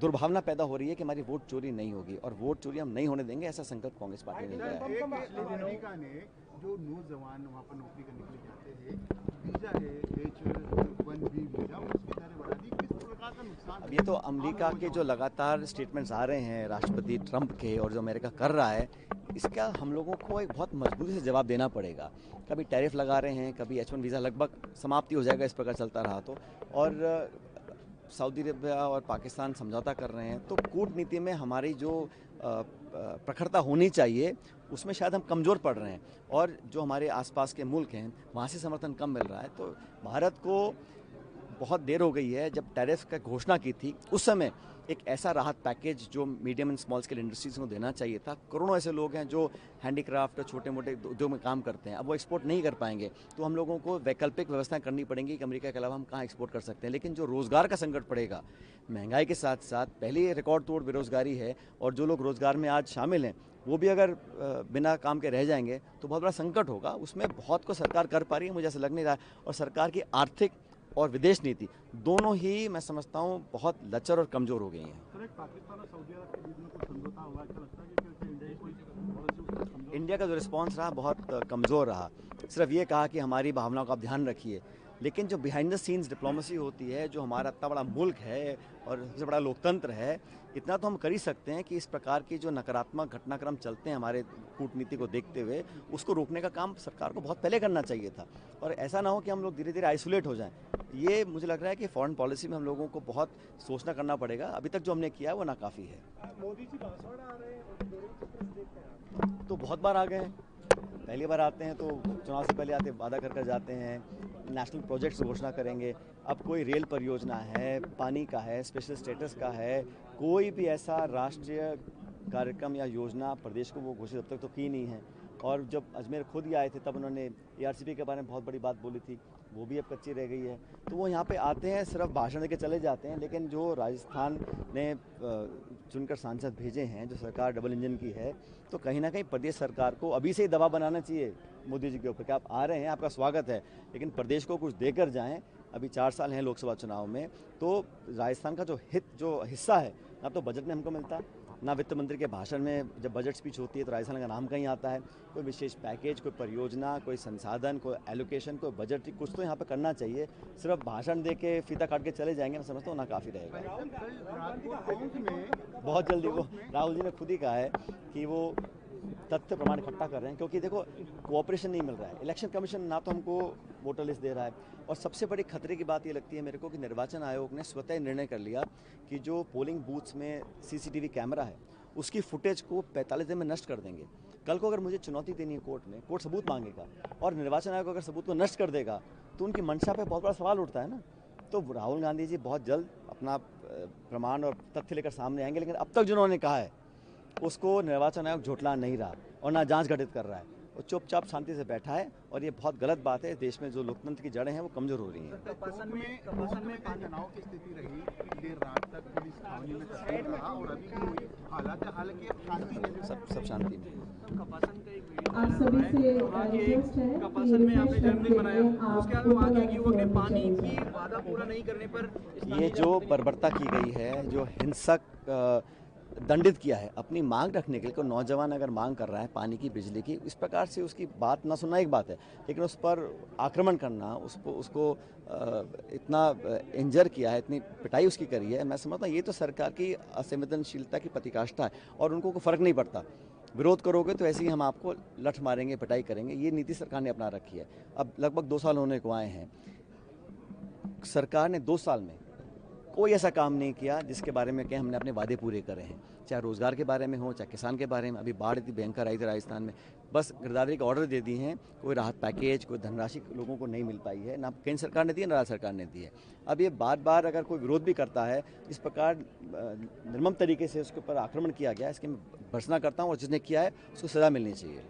दुर्भावना पैदा हो रही है कि हमारी वोट चोरी नहीं होगी, और वोट चोरी हम नहीं होने देंगे, ऐसा संकल्प कांग्रेस पार्टी ने लिया है। अमेरिका ने जो नौजवान वहाँ पर नौकरी करने के लिए जाते हैं, वीजा है H-1B वीजा, उसकी दरें बढ़ा दी, किस प्रकार का नुकसान? अब ये तो अमेरिका के जो लगातार स्टेटमेंट्स आ रहे हैं राष्ट्रपति ट्रंप के, और जो अमेरिका कर रहा है, इसका हम लोगों को एक बहुत मजबूती से जवाब देना पड़ेगा। कभी टैरिफ लगा रहे हैं, कभी H-1 वीज़ा लगभग समाप्ति हो जाएगा इस प्रकार चलता रहा तो, और सऊदी अरबिया और पाकिस्तान समझौता कर रहे हैं, तो कूटनीति में हमारी जो प्रखरता होनी चाहिए उसमें शायद हम कमज़ोर पड़ रहे हैं, और जो हमारे आसपास के मुल्क हैं वहाँ से समर्थन कम मिल रहा है। तो भारत को बहुत देर हो गई है, जब टैरिफ का घोषणा की थी उस समय एक ऐसा राहत पैकेज जो medium and small scale industries को देना चाहिए था। करोड़ों ऐसे लोग हैं जो हैंडीक्राफ्ट छोटे मोटे उद्योग में काम करते हैं, अब वो एक्सपोर्ट नहीं कर पाएंगे, तो हम लोगों को वैकल्पिक व्यवस्थाएं करनी पड़ेंगी कि अमेरिका के अलावा हम कहाँ एक्सपोर्ट कर सकते हैं। लेकिन जो रोज़गार का संकट पड़ेगा, महंगाई के साथ साथ पहले रिकॉर्ड तोड़ बेरोजगारी है, और जो लोग रोज़गार में आज शामिल हैं वो भी अगर बिना काम के रह जाएंगे तो बहुत बड़ा संकट होगा। उसमें बहुत को सरकार कर पा रही है, मुझे ऐसा लग नहीं रहा है, और सरकार की आर्थिक और विदेश नीति दोनों ही मैं समझता हूँ बहुत लचर और कमज़ोर हो गई हैं। पाकिस्तान और सऊदी अरब के बीच में कुछ समझौता हुआ, ऐसा लगता है कि इंडिया का जो रिस्पांस रहा बहुत कमज़ोर रहा, सिर्फ ये कहा कि हमारी भावनाओं का आप ध्यान रखिए, लेकिन जो बिहाइंड द सीन्स डिप्लोमेसी होती है, जो हमारा इतना बड़ा मुल्क है और सबसे बड़ा लोकतंत्र है, इतना तो हम कर ही सकते हैं कि इस प्रकार की जो नकारात्मक घटनाक्रम चलते हैं हमारे कूटनीति को देखते हुए, उसको रोकने का काम सरकार को बहुत पहले करना चाहिए था, और ऐसा ना हो कि हम लोग धीरे धीरे आइसोलेट हो जाएं। ये मुझे लग रहा है कि फॉरेन पॉलिसी में हम लोगों को बहुत सोचना करना पड़ेगा। अभी तक जो हमने किया है वो नाकाफ़ी है। मोदी जी बांसवाड़ा आ रहे हैं, तो बहुत बार आ गए हैं, पहली बार आते हैं तो चुनाव से पहले आते वादा कर कर जाते हैं, नेशनल प्रोजेक्ट्स घोषणा करेंगे। अब कोई रेल परियोजना है, पानी का है, स्पेशल स्टेटस का है, कोई भी ऐसा राष्ट्रीय कार्यक्रम या योजना प्रदेश को वो घोषित अब तक तो की नहीं है। और जब अजमेर खुद ही आए थे तब उन्होंने ARCP के बारे में बहुत बड़ी बात बोली थी, वो भी अब कच्ची रह गई है। तो वो यहाँ पे आते हैं, सिर्फ भाषण देके चले जाते हैं, लेकिन जो राजस्थान ने चुनकर सांसद भेजे हैं, जो सरकार डबल इंजन की है, तो कहीं ना कहीं प्रदेश सरकार को अभी से ही दबाव बनाना चाहिए मोदी जी के ऊपर कि आप आ रहे हैं, आपका स्वागत है, लेकिन प्रदेश को कुछ देकर जाएं। अभी 4 साल हैं लोकसभा चुनाव में, तो राजस्थान का जो हिस्सा है ना तो बजट में हमको मिलता, ना वित्त मंत्री के भाषण में जब बजट स्पीच होती है तो राजस्थान का नाम कहीं आता है। कोई विशेष पैकेज, कोई परियोजना, कोई संसाधन, कोई एलोकेशन, कोई बजट, कुछ तो यहाँ पे करना चाहिए। सिर्फ भाषण दे के फीता काट के चले जाएंगे, मैं समझता हूँ ना काफ़ी रहेगा। बहुत जल्दी वो राहुल जी ने खुद ही कहा है कि वो तथ्य प्रमाण इकट्ठा कर रहे हैं, क्योंकि देखो कोऑपरेशन नहीं मिल रहा है। इलेक्शन कमीशन ना तो हमको वोटर लिस्ट दे रहा है, और सबसे बड़ी खतरे की बात ये लगती है मेरे को कि निर्वाचन आयोग ने स्वतः निर्णय कर लिया कि जो पोलिंग बूथ्स में CCTV कैमरा है उसकी फुटेज को 45 दिन में नष्ट कर देंगे। कल को अगर मुझे चुनौती देनी है कोर्ट में, कोर्ट सबूत मांगेगा, और निर्वाचन आयोग अगर सबूत को नष्ट कर देगा तो उनकी मंशा पे बहुत बड़ा सवाल उठता है ना। तो राहुल गांधी जी बहुत जल्द अपना प्रमाण और तथ्य लेकर सामने आएंगे, लेकिन अब तक जिन्होंने कहा है उसको निर्वाचन आयोग झुठला नहीं रहा और ना जांच गठित कर रहा है, वो चुपचाप शांति से बैठा है, और ये बहुत गलत बात है। देश में जो लोकतंत्र की जड़ें हैं वो कमजोर हो रही हैं। कपासन में तनाव की स्थिति रही, देर रात तक पुलिस छावनी में तस्वीर रहा, और अभी भी हालात, हालांकि अब शांति में सब शांति में। कपासन का एक वीडियो आप सभी से रिक्वेस्ट है कपासन में आपने जन्मदिन मनाया, उसके बाद वहाँ के युवक ने पानी की वादा पूरा नहीं करने पर ये जो बर्बरता की गई है, जो हिंसक दंडित किया है अपनी मांग रखने के लिए, कोई नौजवान अगर मांग कर रहा है पानी की, बिजली की, इस प्रकार से उसकी बात ना सुनना एक बात है, लेकिन उस पर आक्रमण करना, उसको इतना इंजर किया है, इतनी पिटाई उसकी करी है, मैं समझता हूँ ये तो सरकार की असंवेदनशीलता की प्रतिकाष्ठा है, और उनको कोई फर्क नहीं पड़ता। विरोध करोगे तो ऐसे ही हम आपको लठ मारेंगे, पिटाई करेंगे, ये नीति सरकार ने अपना रखी है। अब लगभग 2 साल होने को आए हैं, सरकार ने 2 साल में कोई ऐसा काम नहीं किया जिसके बारे में कहें हमने अपने वादे पूरे करे हैं, चाहे रोज़गार के बारे में हो, चाहे किसान के बारे में। अभी बाढ़ इतनी भयंकर आई थी राजस्थान में, बस गिरदावरी का ऑर्डर दे दिए हैं, कोई राहत पैकेज, कोई धनराशि लोगों को नहीं मिल पाई है, ना केंद्र सरकार ने दी है ना राज्य सरकार ने दी है। अब ये बार बार अगर कोई विरोध भी करता है, इस प्रकार निर्मम तरीके से उसके ऊपर आक्रमण किया गया, इसके मैं भर्त्सना करता हूँ, और जिसने किया है उसको सज़ा मिलनी चाहिए।